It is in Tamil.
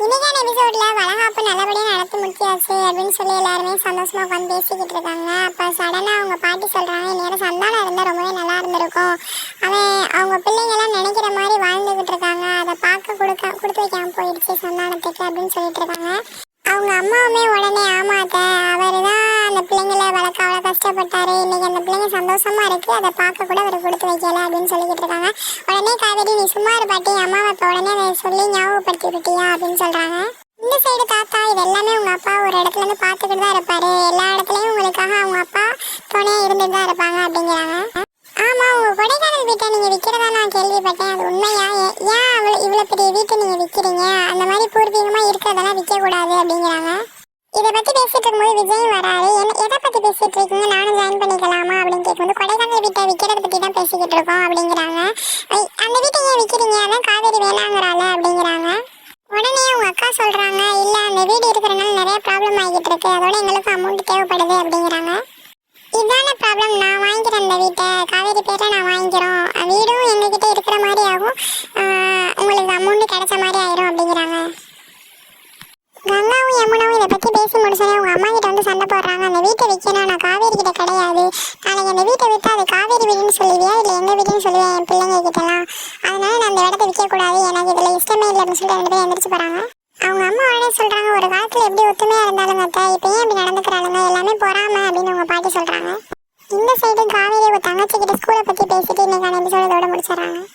இன்னைக்கான எபிசோட்ல வளகாப்பு நல்லபடியாக நடத்தி முடிச்சாச்சு அப்படின்னு சொல்லி எல்லாருமே சந்தோஷமா உட்காந்து பேசிக்கிட்டு இருக்காங்க. அப்போ சடனா அவங்க பாட்டி சொல்றாங்க, நேரம் சந்தானம் இருந்தால் ரொம்பவே நல்லா இருந்திருக்கும், அவன் அவங்க பிள்ளைங்கெல்லாம் நினைக்கிற மாதிரி வாழ்ந்துகிட்டு இருக்காங்க, அதை பார்க்க கொடுத்து வைக்காம போயிடுச்சு சந்தானத்துக்கு அப்படின்னு சொல்லிட்டு இருக்காங்க. அவங்க அம்மாவுமே உடனே ஆமாத்த, அவர் தான் அந்த பிள்ளைங்களை வளர்க்க அவ்வளோ கஷ்டப்பட்டாரு, இன்னைக்கு அந்த பிள்ளைங்க சந்தோஷமா இருக்கு, அதை பார்க்க கூட அவர் கொடுத்து வைக்கல அப்படின்னு சொல்லிக்கிட்டு இருக்காங்க. உடனே காவேரி, நீ சும்மா இரு பாட்டி, அம்மாவை இப்போ உடனே அதை சொல்லி ஞாபகப்படுத்தி விட்டியா அப்படின்னு சொல்றாங்க. இந்த சைடு தாத்தா, இது எல்லாமே உங்க அப்பா ஒரு இடத்துல இருந்து பார்த்துக்கிட்டு தான் இருப்பாரு, எல்லா இடத்துலையும் உங்களுக்காக அவங்க அப்பா துணையா இருந்துட்டு தான் இருப்பாங்க அப்படிங்கிறாங்க. ஆமா, உங்க கொடைக்கானல் வீட்டை நீங்க விற்கிறதா நான் கேள்விப்பட்டேன், அது உண்மையா? ஏன் இவ்வளோ பெரிய வீட்டை நீங்க விற்கிறீங்க? அந்த மாதிரி பூர்வீகமா இருக்கிறதெல்லாம் விற்க கூடாது அப்படிங்கிறாங்க. இதை பத்தி பேசிட்டு இருக்கும்போது விஜயும் வராரு. எதை பத்தி பேசிட்டு இருக்கீங்க, நானும் ஜாயின் பண்ணிக்கலாமா அப்படின்னு கேட்கும்போது, கொடைக்கானல் வீட்டை விற்கிறத பத்தி தான் பேசிக்கிட்டு இருக்கோம் அப்படிங்கிறாங்க. அந்த வீட்டை ஏன் விற்கிறீங்க, அதான் காவேரி வேணாங்கிறாள் அப்படிங்கிறாங்க. உடனே அவங்க அக்கா சொல்றாங்க, இல்ல அந்த வீடு இருக்கிறனால நிறைய ப்ராப்ளம் ஆகிட்டு இருக்கு, அதோட எங்களுக்கு அமௌண்ட் தேவைப்படுது அப்படிங்கிறாங்க. இதான ப்ராப்ளம், நான் வாங்கிக்கிறேன் அந்த வீட்டை, காவேரி பேரில் நான் வாங்கிக்கிறோம், வீடும் எங்ககிட்ட இருக்கிற மாதிரி ஆகும், உங்களுக்கு அமௌண்ட் கிடைச்ச மாதிரி ஆயிரும் அப்படிங்கிறாங்க. கங்காவும் யமுனாவும் இதை பற்றி பேசி முடிச்சோன்னே அவங்க அம்மா கிட்ட வந்து சண்டை போடுறாங்க. அந்த வீட்டை விற்கணும், நான் காவேரி கிட்ட கிடையாது, நாளைக்கு அந்த வீட்டை விற்றா அது காவேரி வீடுன்னு சொல்லுவியா இல்லை எங்கள் வீடுன்னு சொல்லுவேன் என் பிள்ளைங்க கிட்டலாம், அதனால நான் அந்த இடத்த விற்கக்கூடாது, எனக்கு இதில் இஷ்டமே இல்லை அப்படின்னு சொல்லி 2 பேரும் எந்திரிச்சு போகிறாங்க. அவங்க அம்மா உடனே சொல்கிறாங்க, ஒரு காலத்தில் எப்படி ஒத்துமையாக இருந்தாலும் அத்தை, இப்போ ஏன் இப்படி நடந்துக்கிறாளுங்க, எல்லாமே பொறாம அப்படின்னு அவங்க பாட்டி சொல்கிறாங்க. இந்த சைடு காவேரி ஒரு தங்கச்சி கிட்ட ஸ்கூலை பற்றி பேசிட்டு இன்னைக்கான எபிசோட இதோட முடிச்சிடறாங்க.